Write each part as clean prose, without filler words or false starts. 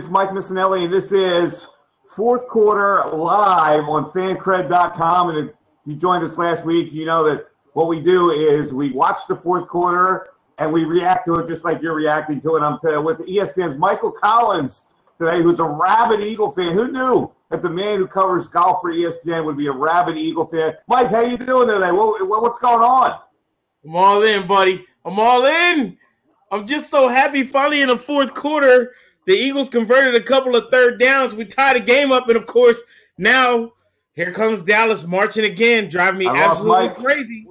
It's Mike Missanelli, and this is fourth quarter live on fancred.com. And if you joined us last week, you know that what we do is we watch the fourth quarter and we react to it just like you're reacting to it. I'm with ESPN's Michael Collins today, who's a rabid Eagle fan. Who knew that the man who covers golf for ESPN would be a rabid Eagle fan? Mike, how you doing today? What's going on? I'm all in, buddy. I'm all in. I'm just so happy finally in the fourth quarter, the Eagles converted a couple of third downs. We tied the game up, and, of course, now here comes Dallas marching again, driving me absolutely crazy.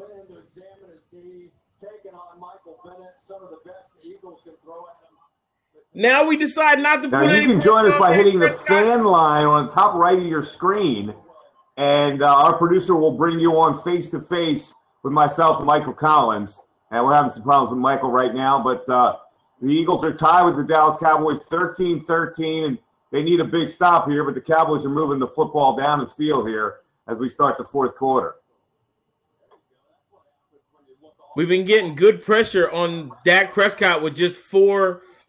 Now we decide not to put any. You can join us by hitting the fan line on the top right of your screen, and our producer will bring you on face-to-face with myself and Michael Collins. And we're having some problems with Michael right now, but the Eagles are tied with the Dallas Cowboys 13-13, and they need a big stop here, but the Cowboys are moving the football down the field here as we start the fourth quarter. We've been getting good pressure on Dak Prescott with just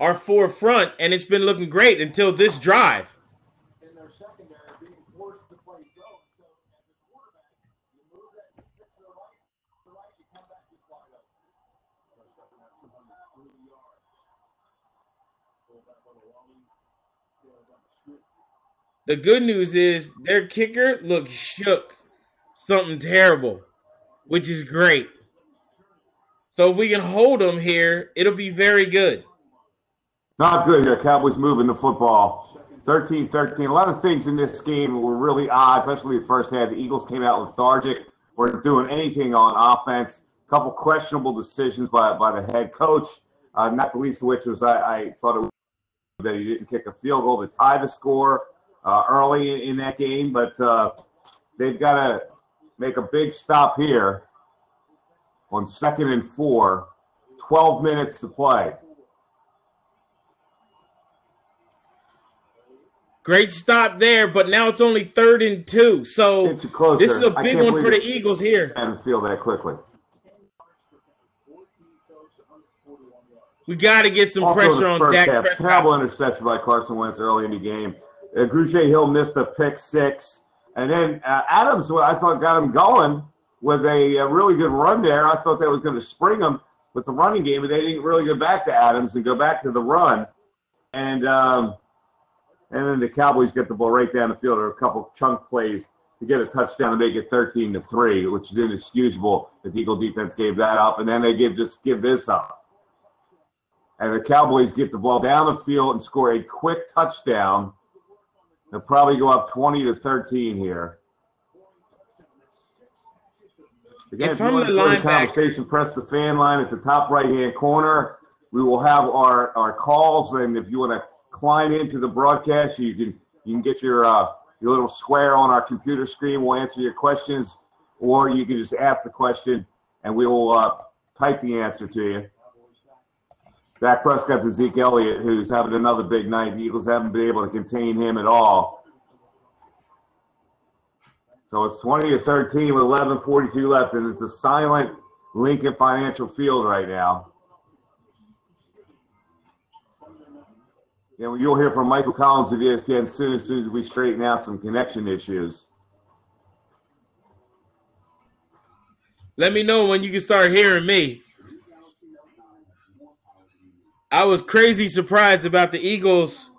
our four front, and it's been looking great until this drive. The good news is their kicker looks shook. Something terrible, which is great. So if we can hold them here, it'll be very good. Not good here. Cowboys moving the football. 13-13. A lot of things in this game were really odd, especially the first half. The Eagles came out lethargic. Weren't doing anything on offense. A couple questionable decisions by the head coach, not the least of which was I thought it was that he didn't kick a field goal to tie the score early in that game. But they've got to make a big stop here on 2nd and 4. 12 minutes to play. Great stop there, but now it's only 3rd and 2. So this is a big one for the Eagles here. I didn't feel that quickly. We got to get some pressure on Dak Prescott. Terrible interception by Carson Wentz early in the game. Grugier Hill missed a pick 6. And then Adams, I thought, got him going with a really good run there. I thought that was going to spring him with the running game, but they didn't really go back to Adams and go back to the run. And then the Cowboys get the ball right down the field, or a couple chunk plays to get a touchdown to make it 13-3, which is inexcusable that the Eagle defense gave that up. And then they just give this up. And the Cowboys get the ball down the field and score a quick touchdown. They'll probably go up 20-13 here. Again, if you want to join the conversation, press the fan line at the top right-hand corner. We will have our calls, and if you want to climb into the broadcast, you can get your little square on our computer screen. We'll answer your questions, or you can just ask the question, and we will type the answer to you. Dak Prescott to Zeke Elliott, who's having another big night. The Eagles haven't been able to contain him at all. So it's 20-13 with 11:42 left, and it's a silent Lincoln Financial Field right now. Yeah, you'll hear from Michael Collins of ESPN soon as we straighten out some connection issues. Let me know when you can start hearing me. I was crazy surprised about the Eagles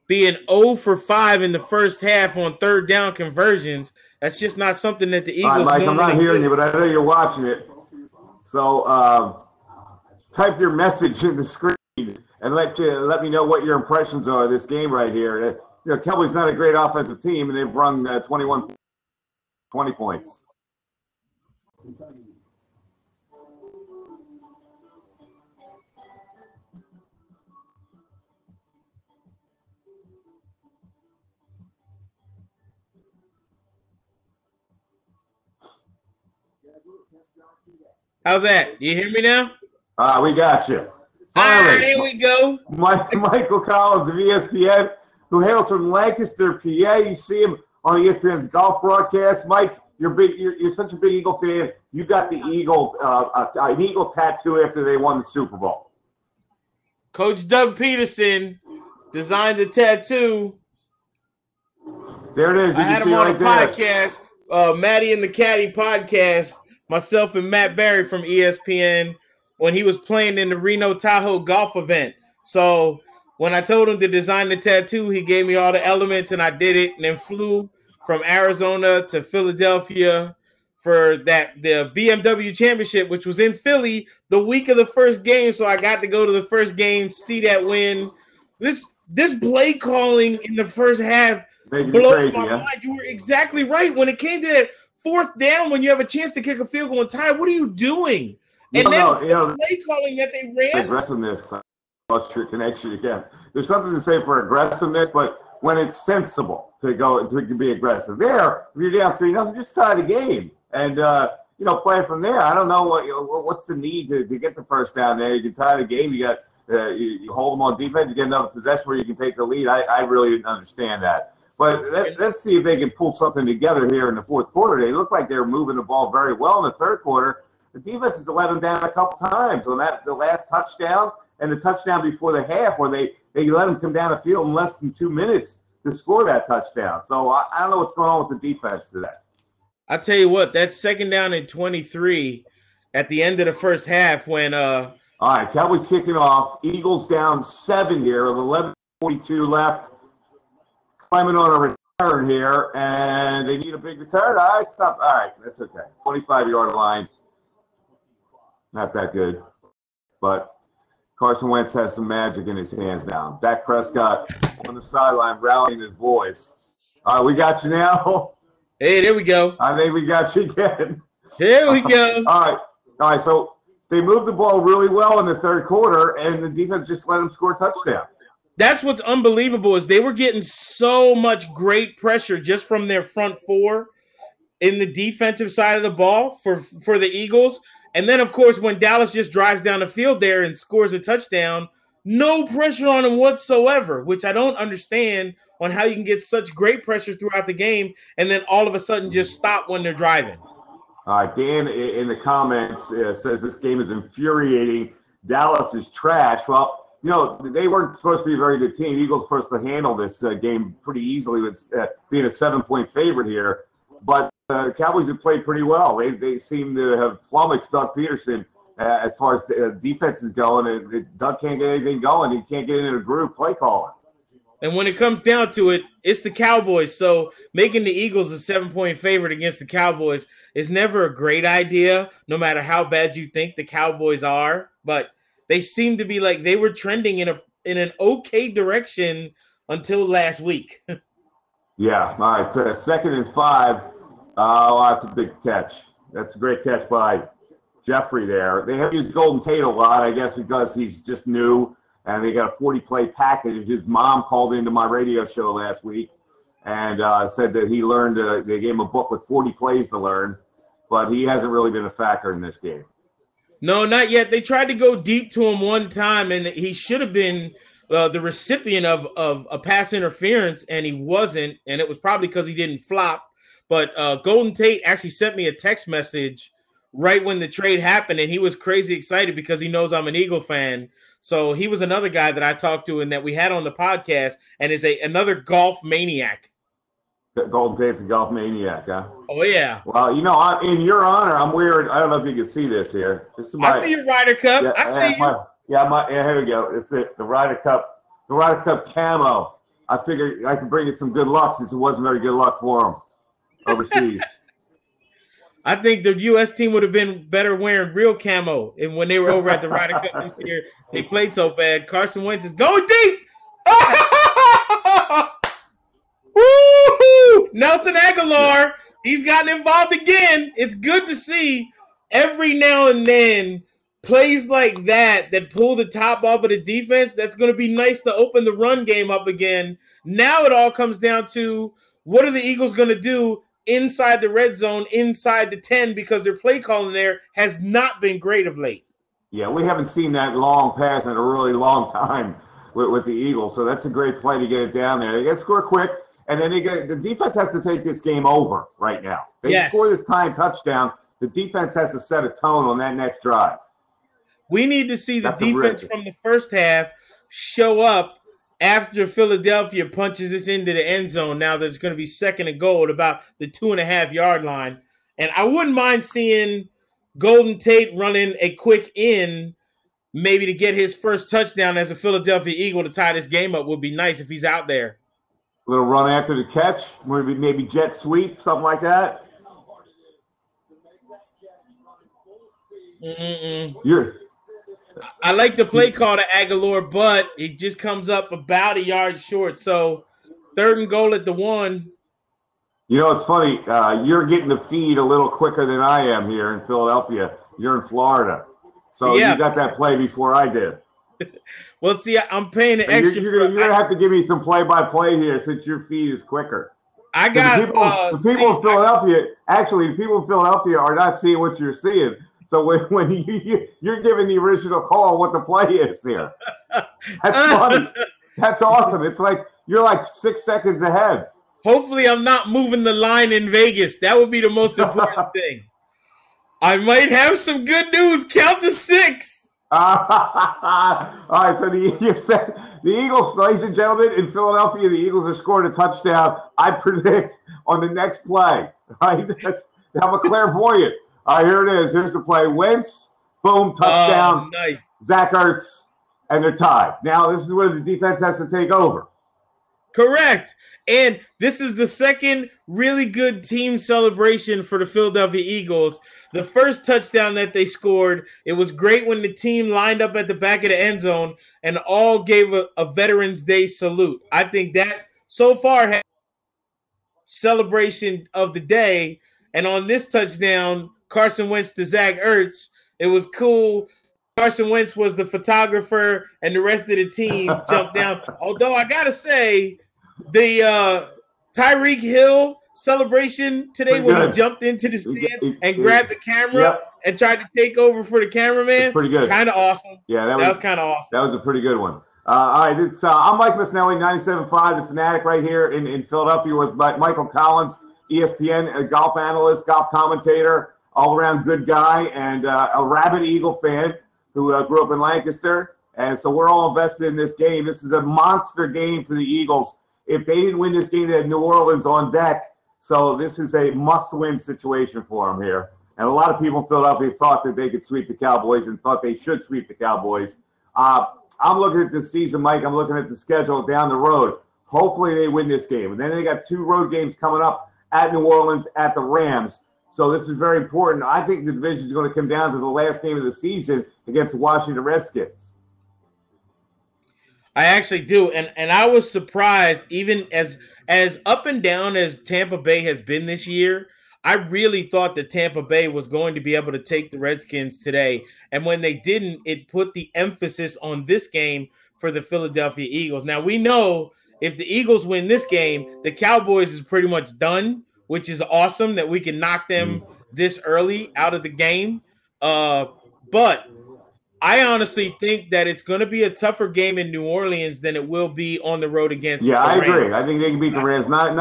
being 0 for 5 in the first half on third down conversions. That's just not something that the Eagles normally do. Mike, I'm not hearing you, but I know you're watching it. So type your message in the screen and let me know what your impressions are of this game right here. Cowboys not a great offensive team, and they've run 20 points. How's that? You hear me now? We got you. Finally, here we go. Michael Collins of ESPN, who hails from Lancaster, PA. You see him on ESPN's golf broadcast. Mike, you're such a big Eagle fan. You got the Eagles an Eagle tattoo after they won the Super Bowl. Coach Doug Peterson designed the tattoo. There it is. I had him on a podcast, Maddie and the Caddy podcast, myself and Matt Barry from ESPN, when he was playing in the Reno Tahoe golf event. So when I told him to design the tattoo, he gave me all the elements, and I did it, and then flew from Arizona to Philadelphia for the BMW Championship, which was in Philly the week of the first game. So I got to go to the first game, see that win. This play calling in the first half blows my mind. You were exactly right. When it came to that fourth down, when you have a chance to kick a field goal and tie, what are you doing? And the play calling that they ran. Aggressiveness. Lost your connection again. There's something to say for aggressiveness, but when it's sensible to be aggressive. There, if you're down 3-0, just tie the game and play from there. I don't know what's the need to get the first down there. You can tie the game. You got you hold them on defense. You get another possession where you can take the lead. I really didn't understand that. But let's see if they can pull something together here in the fourth quarter. They look like they were moving the ball very well in the third quarter. The defense has let them down a couple times on the last touchdown and the touchdown before the half, where they let them come down the field in less than 2 minutes to score that touchdown. So I don't know what's going on with the defense today. I'll tell you what, that second down and 23 at the end of the first half when all right, Cowboys kicking off. Eagles down 7 here with 11:42 left. Climbing on a return here, and they need a big return. All right, stop. All right, that's okay. 25-yard line. Not that good. But Carson Wentz has some magic in his hands now. Dak Prescott on the sideline rallying his boys. All right, we got you now. Hey, there we go. I think we got you again. There we go. All right. So they moved the ball really well in the third quarter, and the defense just let them score a touchdown. That's what's unbelievable is they were getting so much great pressure just from their front four in the defensive side of the ball for the Eagles. And then, of course, when Dallas just drives down the field there and scores a touchdown, no pressure on them whatsoever, which I don't understand on how you can get such great pressure throughout the game and then all of a sudden just stop when they're driving. All right, Dan in the comments says this game is infuriating. Dallas is trash. Well, they weren't supposed to be a very good team. Eagles supposed to handle this game pretty easily with being a 7-point favorite here. But Cowboys have played pretty well. They seem to have flummoxed Doug Peterson as far as defense is going. Doug can't get anything going. He can't get into a groove play calling. And when it comes down to it, it's the Cowboys. So making the Eagles a 7-point favorite against the Cowboys is never a great idea, no matter how bad you think the Cowboys are. But they seem to be like they were trending in an okay direction until last week. Yeah. All right. 2nd and 5. Oh, that's a big catch. That's a great catch by Jeffrey there. They have used Golden Tate a lot, I guess, because he's just new, and they got a 40-play package. His mom called into my radio show last week and said that he learned they gave him a book with 40 plays to learn, but he hasn't really been a factor in this game. No, not yet. They tried to go deep to him one time, and he should have been the recipient of a pass interference, and he wasn't, and it was probably because he didn't flop. But Golden Tate actually sent me a text message right when the trade happened, and he was crazy excited because he knows I'm an Eagle fan. So he was another guy that I talked to and that we had on the podcast, and is another golf maniac. Golden Tate's a golf maniac, huh? Oh, yeah. Well, in your honor, I'm weird. I don't know if you can see this here. I see your Ryder Cup. Yeah, I see you. Here we go. It's the Ryder Cup. The Ryder Cup camo. I figured I could bring it some good luck since it wasn't very good luck for him overseas. I think the U.S. team would have been better wearing real camo. And when they were over at the Ryder Cup this year, they played so bad. Carson Wentz is going deep. Woo-hoo! Nelson Aguilar, he's gotten involved again. It's good to see every now and then plays like that pull the top off of the defense. That's going to be nice to open the run game up again. Now it all comes down to what are the Eagles going to do inside the red zone, inside the 10, because their play calling there has not been great of late. Yeah, we haven't seen that long pass in a really long time with the Eagles, so that's a great play to get it down there. They got to score quick, and then the defense has to take this game over right now. They score this time touchdown, the defense has to set a tone on that next drive. We need to see the defense from the first half show up after Philadelphia punches this into the end zone, now there's going to be 2nd and goal at about the 2.5-yard line. And I wouldn't mind seeing Golden Tate running a quick in, maybe to get his first touchdown as a Philadelphia Eagle to tie this game up. Would be nice if he's out there. A little run after the catch, maybe jet sweep, something like that. I like the play call to Aguilar, but it just comes up about a yard short. So 3rd and goal at the 1. You know, it's funny. You're getting the feed a little quicker than I am here in Philadelphia. You're in Florida. So You got that play before I did. Well, see, I'm paying an extra. You're going to have to give me some play-by-play here since your feed is quicker. I got the people in Philadelphia. Actually, the people in Philadelphia are not seeing what you're seeing. So when you're giving the original call on what the play is here, that's funny. That's awesome. It's like you're like 6 seconds ahead. Hopefully, I'm not moving the line in Vegas. That would be the most important thing. I might have some good news. Count to 6. All right, so the Eagles, ladies and gentlemen, in Philadelphia, the Eagles have scored a touchdown. I predict on the next play. Right, I'm a clairvoyant. All right, here it is. Here's the play. Wentz, boom, touchdown. Nice. Zach Ertz, and they're tied. Now this is where the defense has to take over. Correct. And this is the second really good team celebration for the Philadelphia Eagles. The first touchdown that they scored, it was great when the team lined up at the back of the end zone and all gave a Veterans Day salute. I think that so far has celebration of the day. And on this touchdown, Carson Wentz to Zach Ertz, it was cool. Carson Wentz was the photographer and the rest of the team jumped down. Although I got to say, the Tyreek Hill celebration today when he jumped into the stands and grabbed the camera and tried to take over for the cameraman. Pretty good. Kind of awesome. Yeah, that was kind of awesome. That was a pretty good one. All right, I'm Mike Missanelli, 97.5, the Fanatic right here in Philadelphia with Michael Collins, ESPN, a golf analyst, golf commentator, all-around good guy, and a rabid Eagle fan who grew up in Lancaster. And so we're all invested in this game. This is a monster game for the Eagles. If they didn't win this game, they had New Orleans on deck. So this is a must-win situation for them here. And a lot of people in Philadelphia thought that they could sweep the Cowboys and thought they should sweep the Cowboys. I'm looking at this season, Mike. I'm looking at the schedule down the road. Hopefully they win this game. And then they got 2 road games coming up at New Orleans, at the Rams. So this is very important. I think the division is going to come down to the last game of the season against the Washington Redskins. I actually do. And I was surprised, even as up and down as Tampa Bay has been this year, I really thought that Tampa Bay was going to be able to take the Redskins today. And when they didn't, it put the emphasis on this game for the Philadelphia Eagles. Now, we know if the Eagles win this game, the Cowboys is pretty much done, which is awesome that we can knock them this early out of the game. But I honestly think that it's going to be a tougher game in New Orleans than it will be on the road against the Rams. I agree. I think they can beat the Rams. Not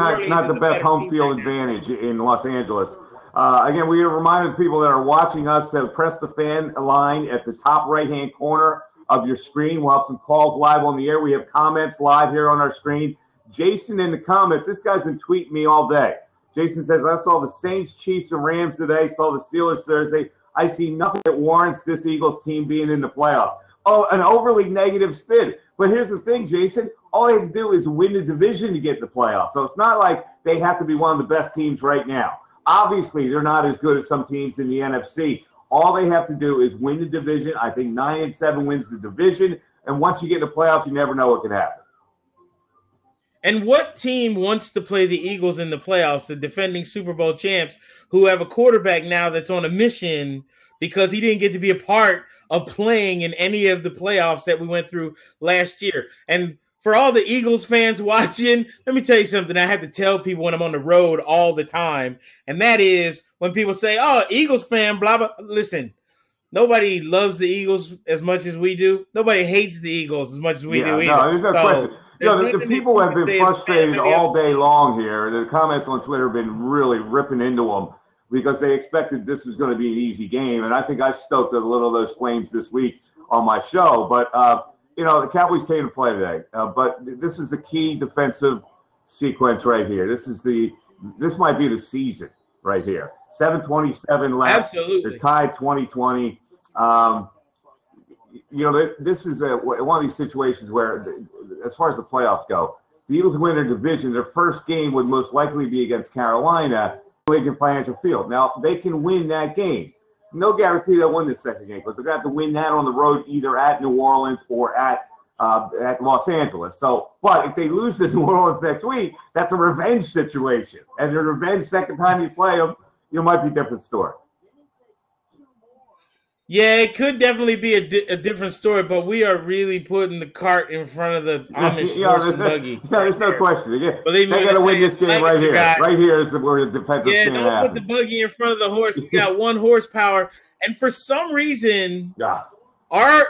the best home field advantage in Los Angeles. Again, we remind people that are watching us to press the fan line at the top right-hand corner of your screen. We'll have some calls live on the air. We have comments live here on our screen. Jason in the comments, this guy's been tweeting me all day. Jason says, I saw the Saints, Chiefs, and Rams today, saw the Steelers Thursday. I see nothing that warrants this Eagles team being in the playoffs. Oh, an overly negative spin. But here's the thing, Jason. All they have to do is win the division to get in the playoffs. So it's not like they have to be one of the best teams right now. Obviously, they're not as good as some teams in the NFC. All they have to do is win the division. I think 9-7 wins the division. And once you get in the playoffs, you never know what can happen. And what team wants to play the Eagles in the playoffs, the defending Super Bowl champs, who have a quarterback now that's on a mission because he didn't get to be a part of playing in any of the playoffs that we went through last year? And for all the Eagles fans watching, let me tell you something I have to tell people when I'm on the road all the time, and that is when people say, oh, Eagles fan, blah, blah. Listen, nobody loves the Eagles as much as we do. Nobody hates the Eagles as much as we do either. No, there's no question. The people have been frustrated all day long here. The comments on Twitter have been really ripping into them because they expected this was going to be an easy game. And I think I stoked a little of those flames this week on my show. But, the Cowboys came to play today, but this is the key defensive sequence right here. This might be the season right here. 7:27 left. Absolutely. They're tied 20-20. This is one of these situations where, as far as the playoffs go, the Eagles win their division. Their first game would most likely be against Carolina, Lincoln Financial Field. Now, they can win that game. No guarantee they'll win the second game because they're going to have to win that on the road, either at New Orleans or at Los Angeles. But if they lose to New Orleans next week, that's a revenge situation. And the revenge second time you play them, might be a different story. Yeah, it could definitely be a different story, but we are really putting the cart in front of the Amish horse and buggy. Yeah, there's no question. Believe me, they got to win this game right here. Right here is where the defensive stand happens. Yeah, don't put the buggy in front of the horse. We got 1 horsepower, and for some reason, our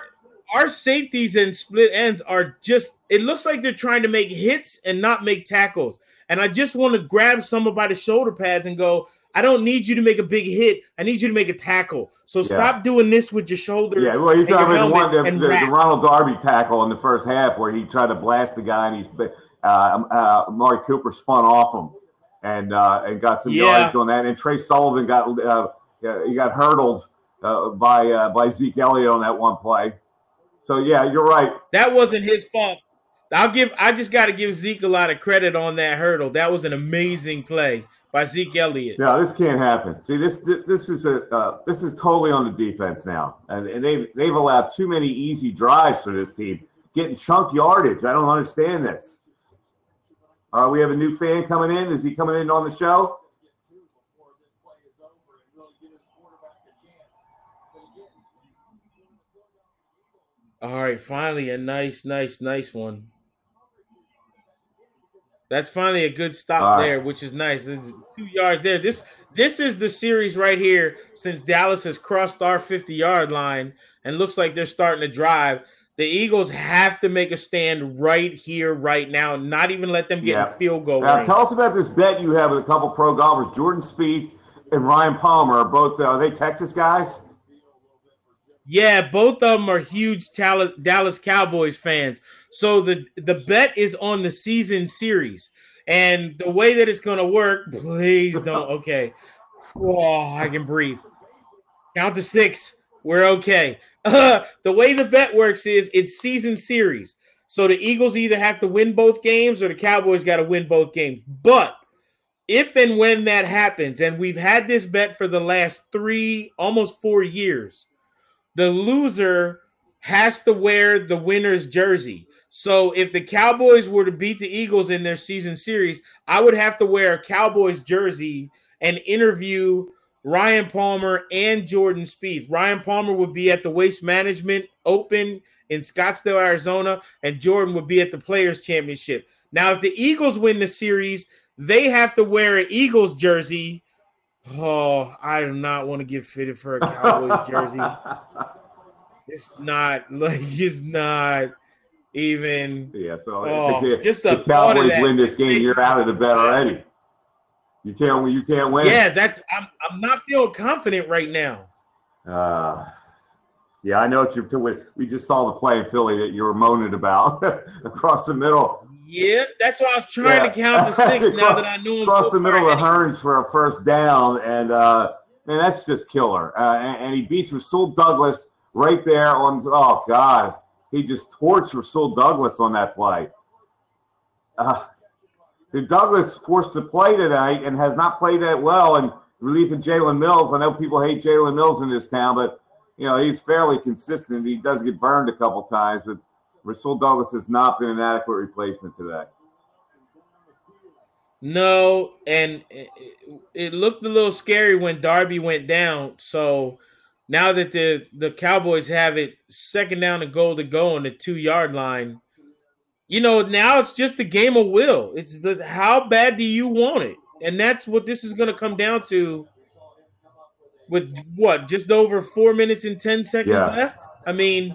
safeties and split ends are just. It looks like they're trying to make hits and not make tackles. And I just want to grab someone by the shoulder pads and go, I don't need you to make a big hit. I need you to make a tackle. So stop doing this with your shoulders. Yeah, well, he's talking about the Ronald Darby tackle in the first half where he tried to blast the guy and Amari Cooper spun off him and got some yards on that. And Trey Sullivan got hurdled by Zeke Elliott on that one play. So yeah, you're right. That wasn't his fault. I just got to give Zeke a lot of credit on that hurdle. That was an amazing play by Zeke Elliott. No, this can't happen. See, this is totally on the defense now, and they've allowed too many easy drives for this team, getting chunk yardage. I don't understand this. All right, we have a new fan coming in. Is he coming in on the show? All right, finally a nice one. That's finally a good stop there, which is nice. This is 2 yards there. This is the series right here since Dallas has crossed our 50-yard line and looks like they're starting to drive. The Eagles have to make a stand right here, right now, not even let them get in field goal range. Tell us about this bet you have with a couple pro golfers, Jordan Spieth and Ryan Palmer. Are they Texas guys? Yeah, both of them are huge Dallas Cowboys fans. So the bet is on the season series. And the way that it's going to work, please don't. Okay. Oh, I can breathe. Count to 6. We're okay. The way the bet works is it's season series. So the Eagles either have to win both games or the Cowboys got to win both games. But if and when that happens, and we've had this bet for the last 3, almost 4 years, the loser has to wear the winner's jersey. So if the Cowboys were to beat the Eagles in their season series, I would have to wear a Cowboys jersey and interview Ryan Palmer and Jordan Spieth. Ryan Palmer would be at the Waste Management Open in Scottsdale, Arizona, and Jordan would be at the Players Championship. Now, if the Eagles win the series, they have to wear an Eagles jersey. Oh, I do not want to get fitted for a Cowboys jersey. It's not even. Yeah, so just the Cowboys win this game, you're out of the bet already. You can't win. Yeah, I'm not feeling confident right now. Yeah, I know what you're doing. We just saw the play in Philly that you were moaning about across the middle. Yeah, that's why I was trying to count to 6 now that I know him. Across the middle of Hearns for a first down, and man, that's just killer. And he beats Rasul Douglas right there on. Oh God, he just torched Rasul Douglas on that play. Douglas forced to play tonight and has not played that well. And relief of Jalen Mills. I know people hate Jalen Mills in this town, but he's fairly consistent. He does get burned a couple times, but Rasul Douglas has not been an adequate replacement today. No, and it looked a little scary when Darby went down. So now that the Cowboys have it second down and goal to go on the 2-yard line, now it's just a game of will. It's just, how bad do you want it? And that's what this is going to come down to with just over 4 minutes and 10 seconds left. I mean,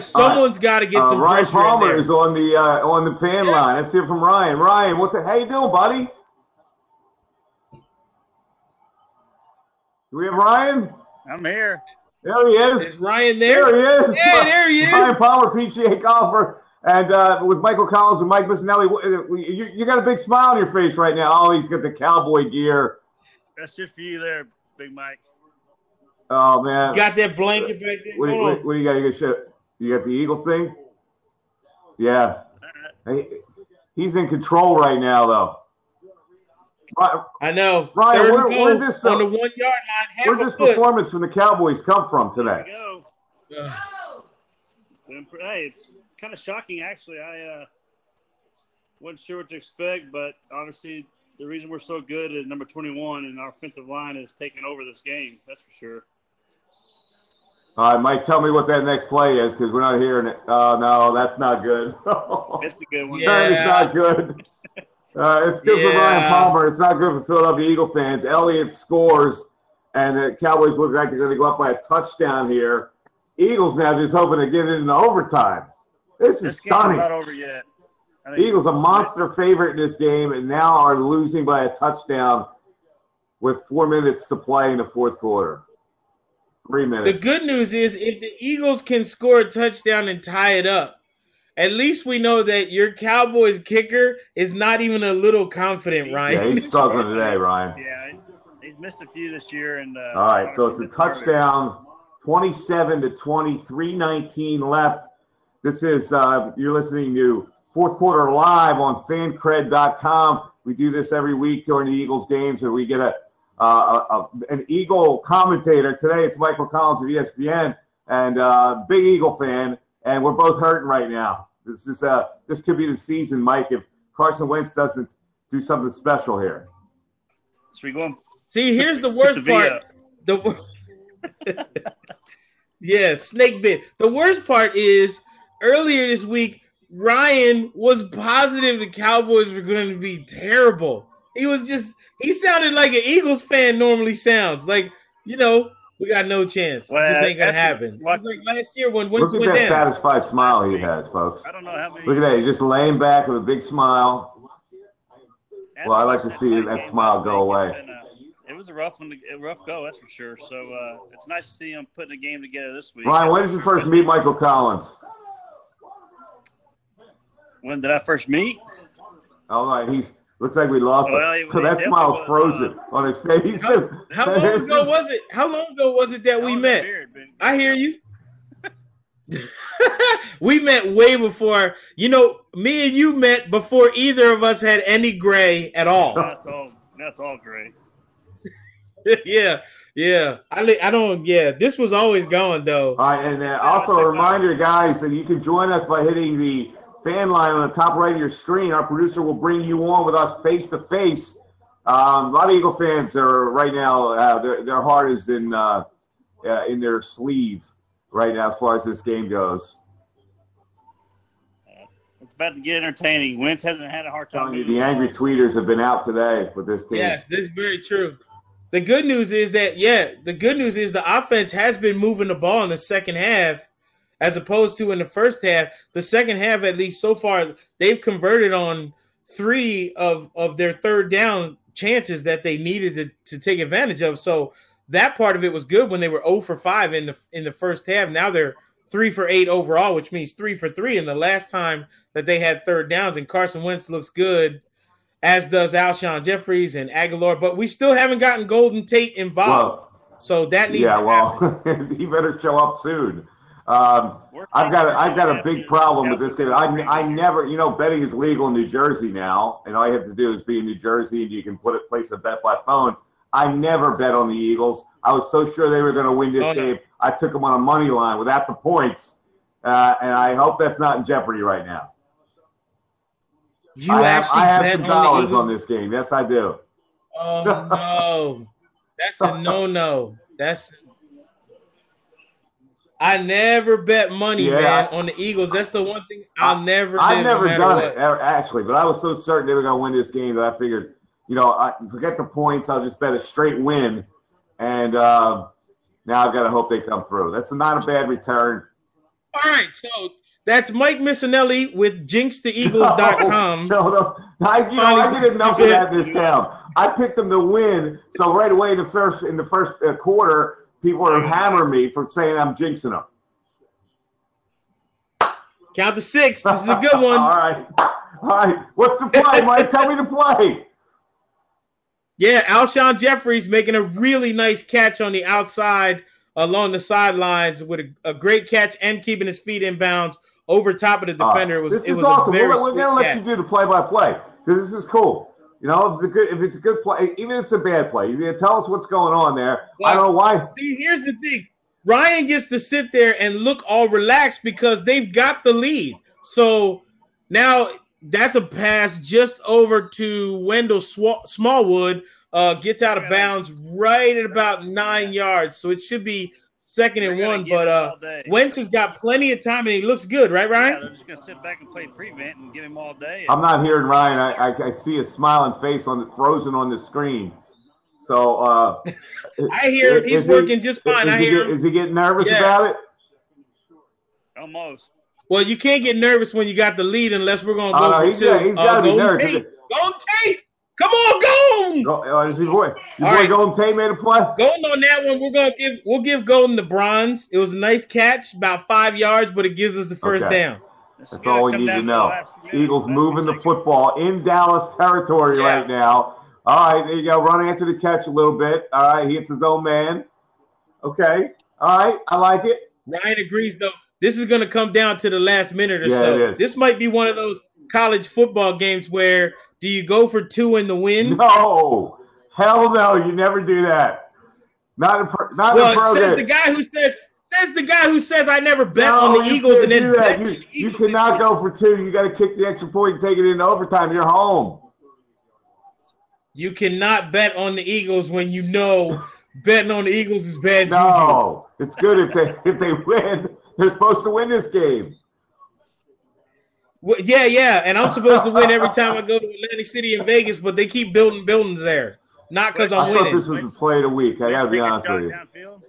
someone's got to get some Ryan pressure Palmer in there. is on the fan line. Let's hear from Ryan. Ryan, how you doing, buddy? Do we have Ryan? I'm here. There he is. Is Ryan there? There he is. Yeah, there he is. Ryan Palmer, PGA golfer, and with Michael Collins and Mike Missanelli. You got a big smile on your face right now. Oh, he's got the cowboy gear. That's just for you there, Big Mike. Oh, man. You got that blanket back there? What do you got? You got the Eagles thing? Yeah. He's in control right now, though. I know. Ryan, where this on the 1 yard line? Where'd this performance from the Cowboys come from today? There we go. Hey, it's kind of shocking, actually. I wasn't sure what to expect, but obviously the reason we're so good is number 21, and our offensive line is taking over this game. That's for sure. All right, Mike, tell me what that next play is because we're not hearing it. Oh, no, that's not good. That's a good one. That is not good. It's good for Ryan Palmer. It's not good for Philadelphia Eagle fans. Elliott scores, and the Cowboys look like they're going to go up by a touchdown here. Eagles now just hoping to get it into overtime. This is stunning. Not over yet. Eagles a monster favorite in this game, and now are losing by a touchdown with 4 minutes to play in the fourth quarter. 3 minutes. The good news is if the Eagles can score a touchdown and tie it up, at least we know that your Cowboys kicker is not even a little confident, Ryan. Yeah, he's struggling today, Ryan. Yeah, he's missed a few this year. And all right, so it's a touchdown, 27-20, 3:19 left. This is you're listening to Fourth Quarter Live on FanCred.com. We do this every week during the Eagles games, and we get an Eagle commentator. Today it's Michael Collins of ESPN, and big Eagle fan. And we're both hurting right now. This could be the season, Mike, if Carson Wentz doesn't do something special here. So we go. See, here's the worst part. Snake bit. The worst part is earlier this week, Ryan was positive the Cowboys were going to be terrible. He sounded like an Eagles fan normally sounds. Like, we got no chance. Well, this ain't gonna happen. Like last year when Wentz went down. Look at that satisfied smile he has, folks. I don't know how many. Look at that. He's just laying back with a big smile. Well, I like to see that smile go away. It was a rough go, that's for sure. So it's nice to see him putting a game together this week. Ryan, when did you first meet Michael Collins? When did I first meet? All right, looks like we lost him. So that smile's frozen on his face. How long ago was it? How long ago was it that we met? I hear you. We met way before. Me and you met before either of us had any gray at all. That's all gray. Yeah. I don't. Yeah, this was always going though. All right, and also a reminder, guys, that you can join us by hitting the fan line on the top right of your screen. Our producer will bring you on with us face to face. A lot of Eagle fans are right now. Their heart is in their sleeve right now as far as this game goes. It's about to get entertaining. Wentz hasn't had a hard time. The angry tweeters have been out today with this team. Yes, this is very true. The good news is that the offense has been moving the ball in the second half. As opposed to in the first half, the second half, at least so far, they've converted on 3 of their third down chances that they needed to take advantage of. So that part of it was good when they were 0 for 5 in the first half. Now they're 3 for 8 overall, which means 3 for 3 in the last time that they had third downs. And Carson Wentz looks good, as does Alshon Jeffries and Aguilar. But we still haven't gotten Golden Tate involved. So that needs to happen. He better show up soon. I've got a big problem with this game. I never, betting is legal in New Jersey now, and all you have to do is be in New Jersey, and you can place a bet by phone. I never bet on the Eagles. I was so sure they were going to win this game. I took them on a money line without the points, and I hope that's not in jeopardy right now. I have some dollars on this game. Yes, I do. Oh no, that's a no. I never bet money, man, on the Eagles. That's the one thing I've never done it, actually, but I was so certain they were going to win this game that I figured, I forget the points. I'll just bet a straight win, and now I've got to hope they come through. That's not a bad return. All right, so that's Mike Missanelli with jinxtheeagles.com. No. I get enough of that in this town. I picked them to win, so right away in the first quarter, people are hammering me for saying I'm jinxing them. Count to 6. This is a good one. All right. What's the play, Mike? Tell me the play. Yeah, Alshon Jeffries making a really nice catch on the outside along the sidelines with a great catch and keeping his feet in bounds over top of the defender. This is awesome. We're going to let you do the play-by-play because this is cool. You know, if it's a good play, even if it's a bad play, you can tell us what's going on there. Well, I don't know why. See, here's the thing. Ryan gets to sit there and look all relaxed because they've got the lead. So now that's a pass just over to Wendell Smallwood. Gets out of bounds right at about 9 yards. So it should be 2nd and 1. But Wentz has got plenty of time, and he looks good. Right, Ryan? Yeah, they're just going to sit back and play prevent and give him all day. I'm not hearing Ryan. I see a smiling face frozen on the screen. So I hear him. He's working just fine. Is he getting nervous about it? Almost. Well, you can't get nervous when you got the lead unless we're going to go for 2. He's got to be nervous. Golden Tate. Come on, Golden. Is your boy Golden Tate made a play? Golden on that one. We'll give Golden the bronze. It was a nice catch, about 5 yards, but it gives us the first down. That's all we need to know. Eagles moving the football in Dallas territory right now. All right, there you go. Run answer the catch a little bit. All right, he hits his own man. Okay. All right, I like it. Ryan agrees, though. This is going to come down to the last minute or so. It is. This might be one of those college football games where do you go for 2 in the win? No. Hell no, you never do that. Not in pro says the guy who says I never bet on the Eagles and then bet on the Eagles. You cannot go for 2. You got to kick the extra point and take it into overtime. You're home. You cannot bet on the Eagles when you know betting on the Eagles is bad juju. No, it's good if they win. They're supposed to win this game. Well, yeah, and I'm supposed to win every time I go to Atlantic City and Vegas, but they keep building buildings there. Not because I'm winning. I thought this was the play of the week. I got to be honest with you.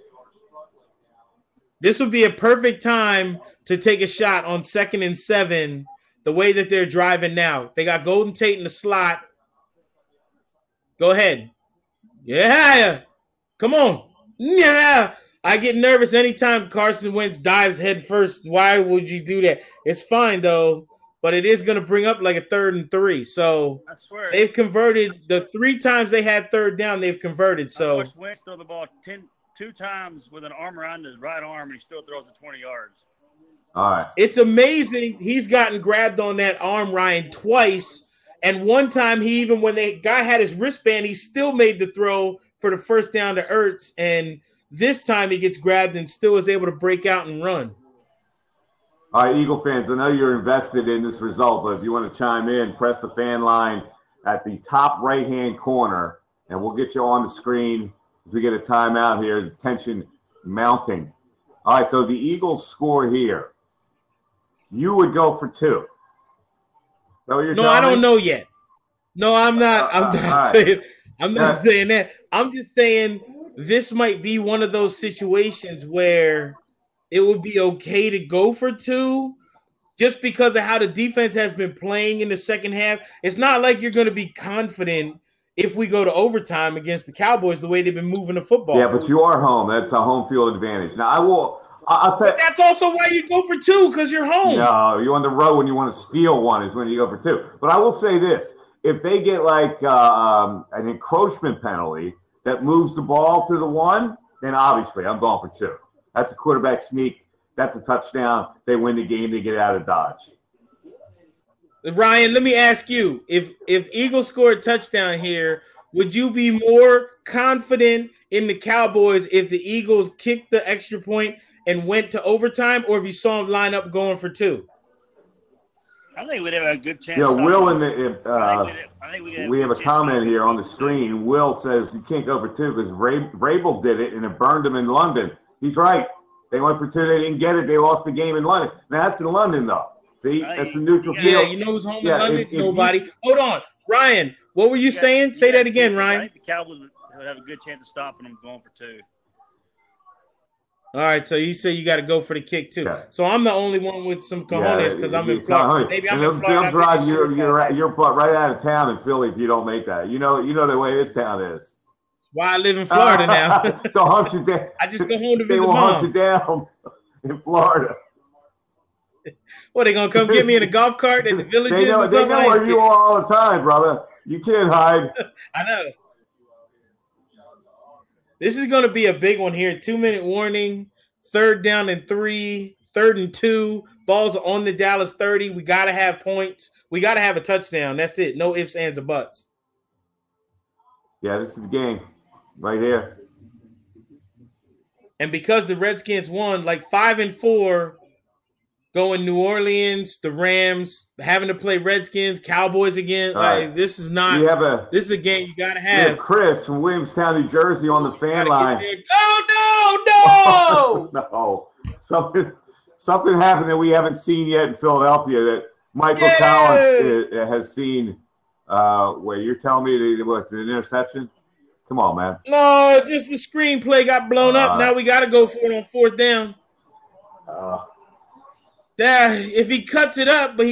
This would be a perfect time to take a shot on 2nd and 7, the way that they're driving now. They got Golden Tate in the slot. Go ahead. Yeah. Come on. Yeah. I get nervous anytime Carson Wentz dives head first. Why would you do that? It's fine, though, but it is going to bring up like a 3rd and 3. So they've converted the 3 times they had 3rd down, they've converted. So Wentz threw the ball 2 times with an arm around his right arm, and he still throws it 20 yards. All right. It's amazing. He's gotten grabbed on that arm, Ryan, twice. And one time when the guy had his wristband, he still made the throw for the first down to Ertz. And this time he gets grabbed and still is able to break out and run. All right, Eagle fans, I know you're invested in this result, but if you want to chime in, press the fan line at the top right-hand corner, and we'll get you on the screen as we get a timeout here. The tension mounting. All right, so the Eagles score here. You would go for 2. No, I don't know yet. No, I'm not. I'm not saying that. I'm just saying this might be one of those situations where it would be okay to go for 2 just because of how the defense has been playing in the second half. It's not like you're going to be confident if we go to overtime against the Cowboys the way they've been moving the football. Yeah, but you are home. That's a home field advantage. Now, I'll tell you. But that's also why you go for 2, because you're home. No, you're on the road when you want to steal 1 is when you go for 2. But I will say this. If they get like an encroachment penalty that moves the ball to the 1, then obviously I'm going for 2. That's a quarterback sneak. That's a touchdown. They win the game. They get out of Dodge. Ryan, let me ask you, if Eagles score a touchdown here, would you be more confident in the Cowboys if the Eagles kicked the extra point and went to overtime, or if you saw them line up going for 2? I think we'd have a good chance. Yeah, Will, we have a comment here on the screen. Will says you can't go for 2 because Vrabel did it, and it burned him in London. He's right. They went for 2. They didn't get it. They lost the game in London. Now, that's in London, though. See, that's a neutral field. Yeah, you know who's home in London? Nobody. Hold on. Ryan, what were you saying? Say that again, Ryan. I think the Cowboys would have a good chance of stopping them going for 2. All right, so you say you got to go for the kick, too. Yeah. So I'm the only one with some cojones because I'm in Florida. Maybe I'm in Florida. They'll drive your butt right out of town in Philly if you don't make that. You know the way this town is. why I live in Florida now. They'll hunt you down. I just go home to visit They will mom. hunt you down in Florida. What, they going to come get me in a golf cart at the villages They know or something? where you are all the time, brother. You can't hide. I know. This is going to be a big one here. 2-minute warning. 3rd down and 3. 3rd and 2. Balls are on the Dallas 30. We got to have points. We got to have a touchdown. That's it. No ifs, ands, or buts. Yeah, this is the game right here. And because the Redskins won, like 5 and 4, going New Orleans, the Rams, having to play Redskins, Cowboys again. Like, this is not. This is a game you got to have. We have Chris from Williamstown, New Jersey, on the fan line. Oh, no! No, something happened that we haven't seen yet in Philadelphia that Michael Collins has seen. Where you're telling me it was an interception? Come on, man. No, just the screenplay got blown up. Now we got to go for it on 4th down. If he cuts it up, but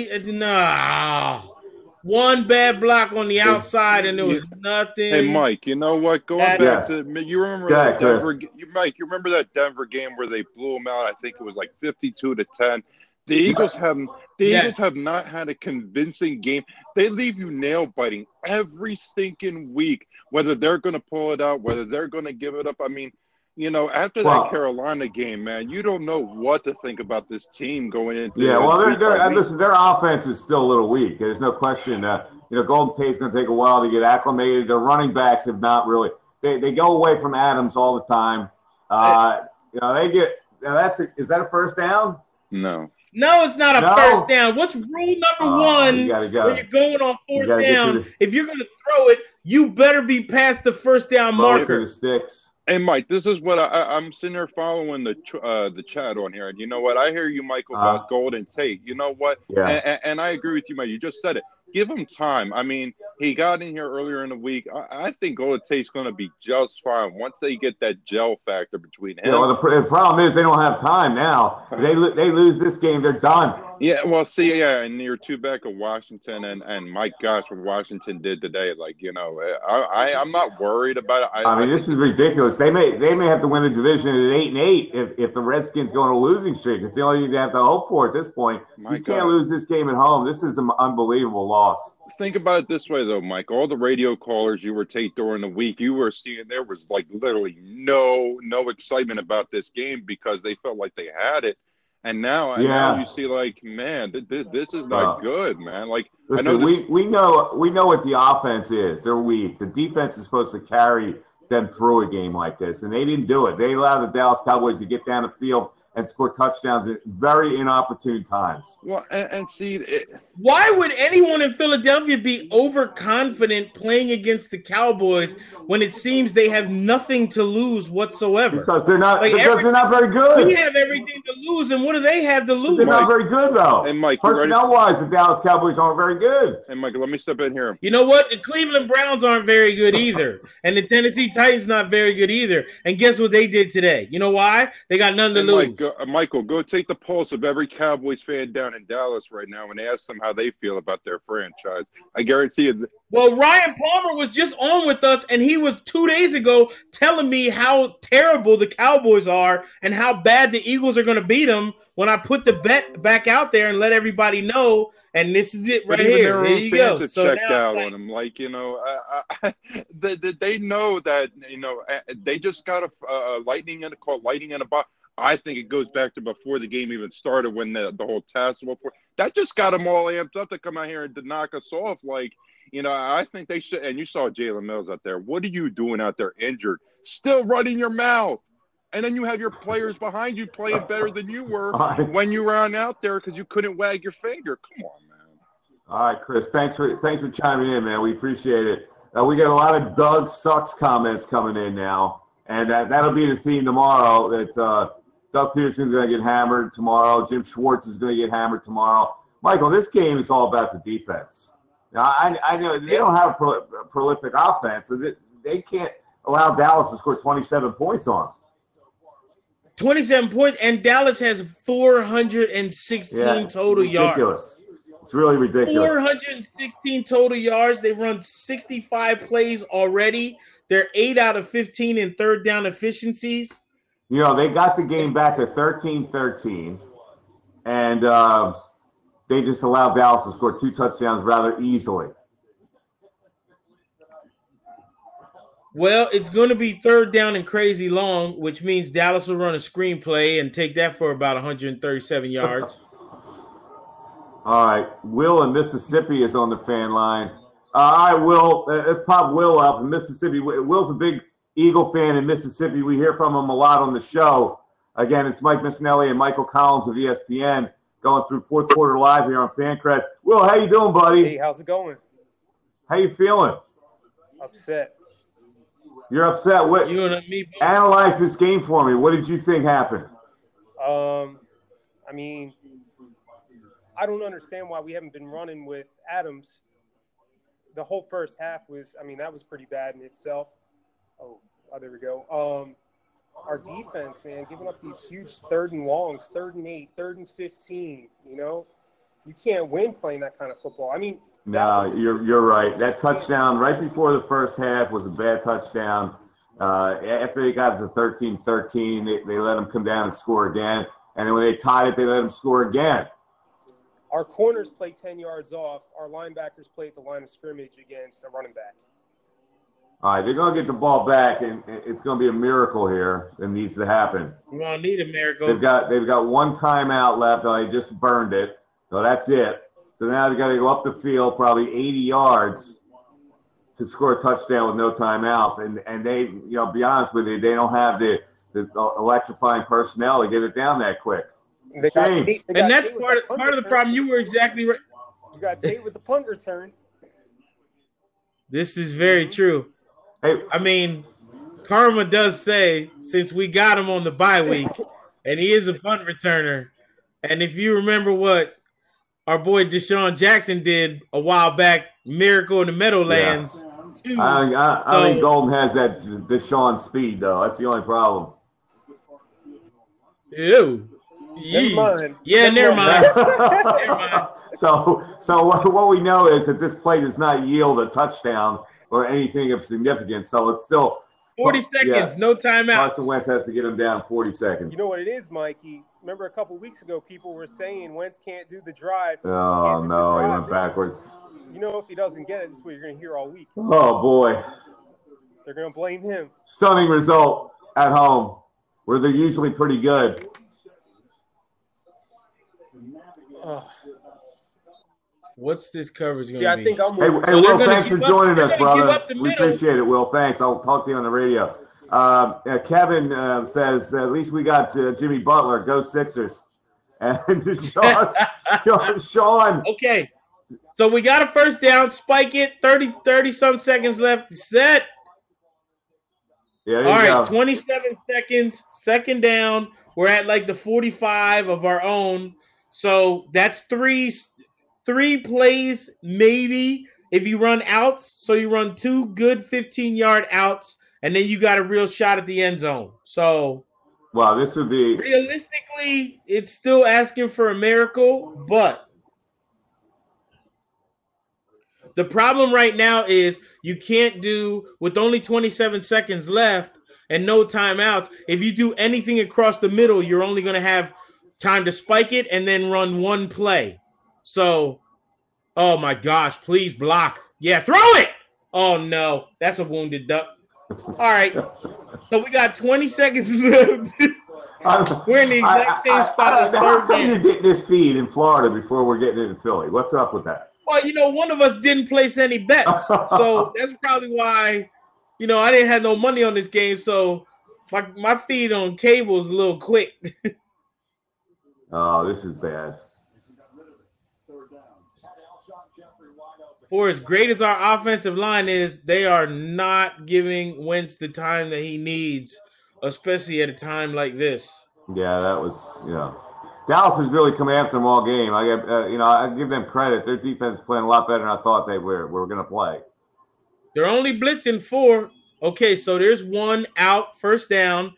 one bad block on the outside, and there was nothing. Hey, Mike, you know what? Going back to you remember that Denver? Mike, you remember that Denver game where they blew them out? I think it was like 52-10. The Eagles have not had a convincing game. They leave you nail biting every stinking week. Whether they're going to pull it out, whether they're going to give it up. I mean, you know, after that Carolina game, man, you don't know what to think about this team going into. Yeah, well, listen, their offense is still a little weak. There's no question. Golden Tate's going to take a while to get acclimated. Their running backs have not really. They go away from Adams all the time. They get. Is that a first down? No. No, it's not a first down. What's rule number 1 when you're going on 4th down? If you're going to throw it, you better be past the first down marker. The sticks. Hey, Mike, this is what I'm sitting there following the chat on here. And you know what? I hear you, Michael, about Golden Tate. You know what? Yeah. And I agree with you, Mike. You just said it. Give him time. I mean, he got in here earlier in the week. I think Golden Tate's going to be just fine once they get that gel factor between him. Yeah, well, the problem is they don't have time now. They lose this game, they're done. Yeah, well, and you're 2 back of Washington, and my gosh, what Washington did today, like, you know, I'm not worried about it. I mean, this is ridiculous. They may have to win the division at 8-8 if the Redskins go on a losing streak. It's the only thing you have to hope for at this point. You can't lose this game at home. This is an unbelievable loss. Think about it this way, though, Mike. All the radio callers you were taking during the week, you were seeing there was like literally no excitement about this game because they felt like they had it. And now you see, like, man, this is not good, man. Like, listen, I know we know what the offense is. They're weak. The defense is supposed to carry them through a game like this, and they didn't do it. They allowed the Dallas Cowboys to get down the field and score touchdowns at very inopportune times. Well, and see, why would anyone in Philadelphia be overconfident playing against the Cowboys when it seems they have nothing to lose whatsoever? Because they're not. They're not very good. We have everything to lose, and what do they have to lose? They're not very good, though. And Mike, personnel-wise, the Dallas Cowboys aren't very good. And Mike, let me step in here. You know what? The Cleveland Browns aren't very good either, and the Tennessee Titans not very good either. And guess what they did today? You know why? They got nothing to lose. Michael, go take the pulse of every Cowboys fan down in Dallas right now and ask them how they feel about their franchise. I guarantee you. Well, Ryan Palmer was just on with us, and he was 2 days ago telling me how terrible the Cowboys are and how bad the Eagles are going to beat them when I put the bet back out there and let everybody know. And this is it right here. There you go. So checked out on them, like, you know, they know that, you know, they just got a lightning in a box. I think it goes back to before the game even started when the whole tassel. That just got them all amped up to come out here and to knock us off. Like, you know, I think they should. And you saw Jalen Mills out there. What are you doing out there injured? Still running your mouth. And then you have your players behind you playing better than you were when you ran out there because you couldn't wag your finger. Come on, man. All right, Chris. Thanks for chiming in, man. We appreciate it. We got a lot of Doug Sucks comments coming in now. And that'll be the theme tomorrow that Doug Peterson's going to get hammered tomorrow. Jim Schwartz is going to get hammered tomorrow. Michael, this game is all about the defense. Now, I know they don't have a prolific offense, so they can't allow Dallas to score 27 points on them. 27 points, and Dallas has 416 total yards. It's really ridiculous. 416 total yards. They run 65 plays already. they're 8 out of 15 in third down efficiencies. You know, they got the game back to 13-13, and they just allowed Dallas to score 2 touchdowns rather easily. Well, it's going to be third down and crazy long, which means Dallas will run a screenplay and take that for about 137 yards. All right. Will in Mississippi is on the fan line. All right, Will. Let's pop Will up in Mississippi. Will's a big Eagle fan in Mississippi. We hear from him a lot on the show. Again, it's Mike Missanelli and Michael Collins of ESPN going through fourth quarter live here on FanCred. Will, how you doing, buddy? Hey, how's it going? How you feeling? Upset. You're upset. What? You and me both. Analyze this game for me. What did you think happened? I mean, I don't understand why we haven't been running with Adams. The whole first half was, I mean, that was pretty bad in itself. Oh, there we go. Our defense, man, giving up these huge 3rd and longs, 3rd and 8, 3rd and 15, you know? You can't win playing that kind of football. I mean, no, you're right. That touchdown right before the first half was a bad touchdown. After they got to 13-13, they let them come down and score again. And then when they tied it, they let them score again. Our corners play 10 yards off. Our linebackers play at the line of scrimmage against a running back. All right, they're going to get the ball back, and it's going to be a miracle here that needs to happen. We're going to need a miracle. They've got 1 timeout left. They just burned it. So that's it. So now they got to go up the field probably 80 yards to score a touchdown with no timeouts. And they, you know, be honest with you, they don't have the electrifying personnel to get it down that quick. And that's part of the problem. You were exactly right. You got Tate with the punt return. This is very true. Hey, I mean, karma does say, since we got him on the bye week, and he is a punt returner, and if you remember what our boy Deshaun Jackson did a while back, miracle in the Meadowlands. Yeah. I think Golden has that Deshaun speed, though. That's the only problem. Ew. Never mind. Yeah, never mind. Never mind. So what we know is that this play does not yield a touchdown or anything of significance. So it's still 40 seconds, no timeout. Carson Wentz has to get him down 40 seconds. You know what it is, Mikey? Remember a couple weeks ago, people were saying Wentz can't do the drive. Oh, no, he went backwards. You know, if he doesn't get it, this is what you're going to hear all week. Oh, boy. They're going to blame him. Stunning result at home, where they're usually pretty good. What's this coverage going to be? I think I'm Hey, Will, thanks for joining us, brother. We appreciate it, Will. Thanks. I'll talk to you on the radio. Kevin says, at least we got Jimmy Butler. Go Sixers. And Sean. Okay. So we got a first down. Spike it. 30-some seconds left. Set. Yeah, all right, 27 seconds. Second down. We're at like the 45 of our own. So that's three plays maybe if you run outs. So you run 2 good 15-yard outs, and then you got a real shot at the end zone. So, wow, this would be realistically, it's still asking for a miracle, but the problem right now is you can't do, with only 27 seconds left and no timeouts, if you do anything across the middle, you're only going to have time to spike it and then run 1 play. So, oh my gosh, please block. Yeah, throw it. Oh no, that's a wounded duck. All right, so we got 20 seconds left. We're in the exact same spot as third How come down. you're getting this feed in Florida before we're getting it in Philly? What's up with that? Well, you know, one of us didn't place any bets, so that's probably why, you know, I didn't have no money on this game, so my feed on cable is a little quick. Oh, this is bad. For as great as our offensive line is, they are not giving Wentz the time that he needs, especially at a time like this. Yeah, that was, Dallas has really come after them all game. I give them credit. Their defense is playing a lot better than I thought they were going to play. They're only blitzing 4. Okay, so there's 1 out, first down.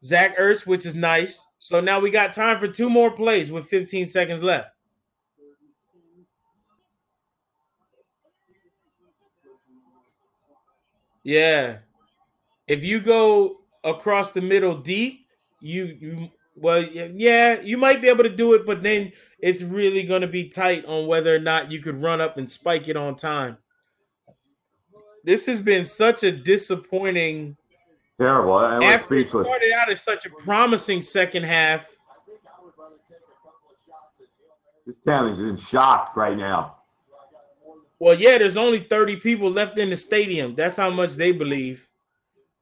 Zach Ertz, which is nice. So now we got time for 2 more plays with 15 seconds left. Yeah. If you go across the middle deep, you might be able to do it, but then it's really going to be tight on whether or not you could run up and spike it on time. This has been such a disappointing. Terrible. I was speechless. It started out as such a promising second half. This town is in shock right now. Well, yeah, there's only 30 people left in the stadium. That's how much they believe.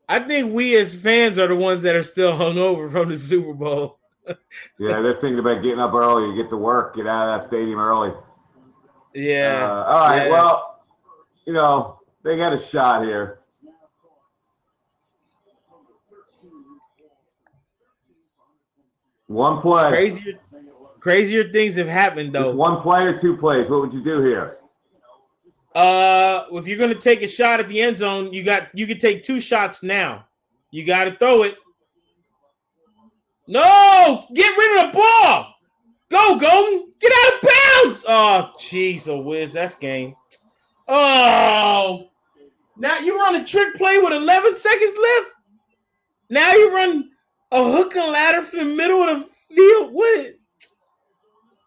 I think we as fans are the ones that are still hungover from the Super Bowl. Yeah, they're thinking about getting up early, get to work, get out of that stadium early. Yeah. All right, yeah. Well, you know, they got a shot here. One play. Crazier things have happened, though. Just one play or two plays. What would you do here? If you're going to take a shot at the end zone, you can take two shots now. You got to throw it. No! Get rid of the ball! Go, Golden! Get out of bounds! Oh, jeez, whiz. That's game. Oh! Now you run a trick play with 11 seconds left? Now you run a hook and ladder from the middle of the field? What?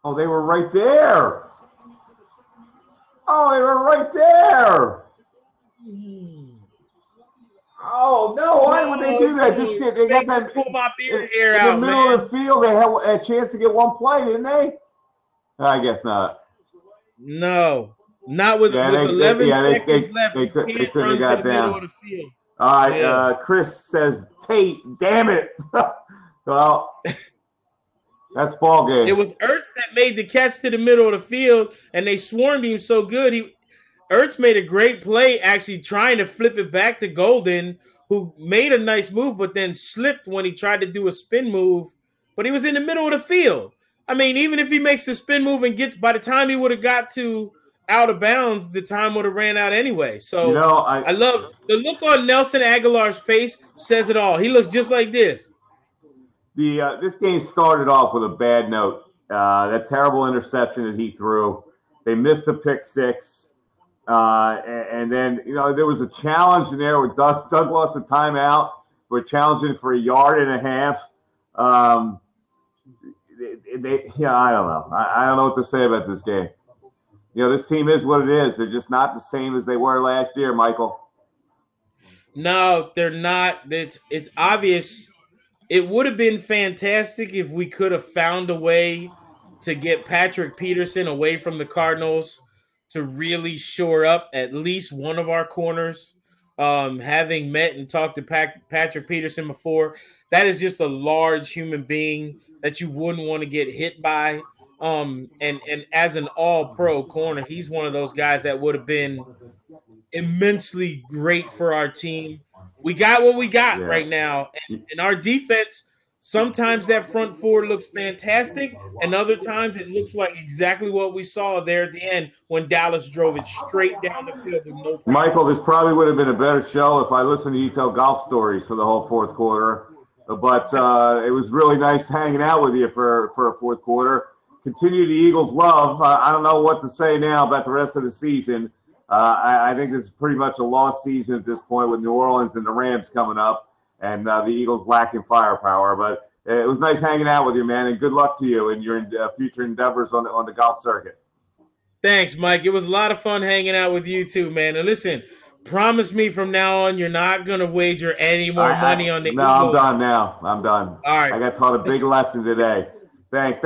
Oh, they were right there. Oh, they were right there. Oh, no. Why would they do that? They got that. Pull my beard hair out, man. In the middle of the field, they had a chance to get one play, didn't they? I guess not. No. Not with 11 seconds left. They couldn't have got down. All right. Yeah. Chris says, Tate, damn it. Well, that's ball game. It was Ertz that made the catch to the middle of the field, and they swarmed him so good. Ertz made a great play actually trying to flip it back to Golden, who made a nice move but then slipped when he tried to do a spin move. But he was in the middle of the field. I mean, even if he makes the spin move and by the time he would have got to out of bounds, the time would have ran out anyway. So I love the look on Nelson Aguilar's face says it all. He looks just like this. This game started off with a bad note. That terrible interception that he threw. They missed the pick six. And then, there was a challenge in there where Doug lost a timeout. We're challenging for 1.5 yards. I don't know. I don't know what to say about this game. This team is what it is. They're just not the same as they were last year, Michael. No, they're not. It's obvious. It would have been fantastic if we could have found a way to get Patrick Peterson away from the Cardinals to really shore up at least one of our corners. Having met and talked to Patrick Peterson before, that is just a large human being that you wouldn't want to get hit by. And as an all-pro corner, he's one of those guys that would have been immensely great for our team. We got what we got right now. And our defense, sometimes that front four looks fantastic, and other times it looks like exactly what we saw there at the end when Dallas drove it straight down the field with no problem. Michael, this probably would have been a better show if I listened to you tell golf stories for the whole fourth quarter. But it was really nice hanging out with you for a fourth quarter. Continue the Eagles' love. I don't know what to say now about the rest of the season. I think this is pretty much a lost season at this point with New Orleans and the Rams coming up and the Eagles lacking firepower. But it was nice hanging out with you, man, and good luck to you in your future endeavors on the golf circuit. Thanks, Mike. It was a lot of fun hanging out with you too, man. And listen, promise me from now on you're not going to wager any more money on the Eagles. No, I'm done now. I'm done. All right. I got taught a big lesson today. Thanks.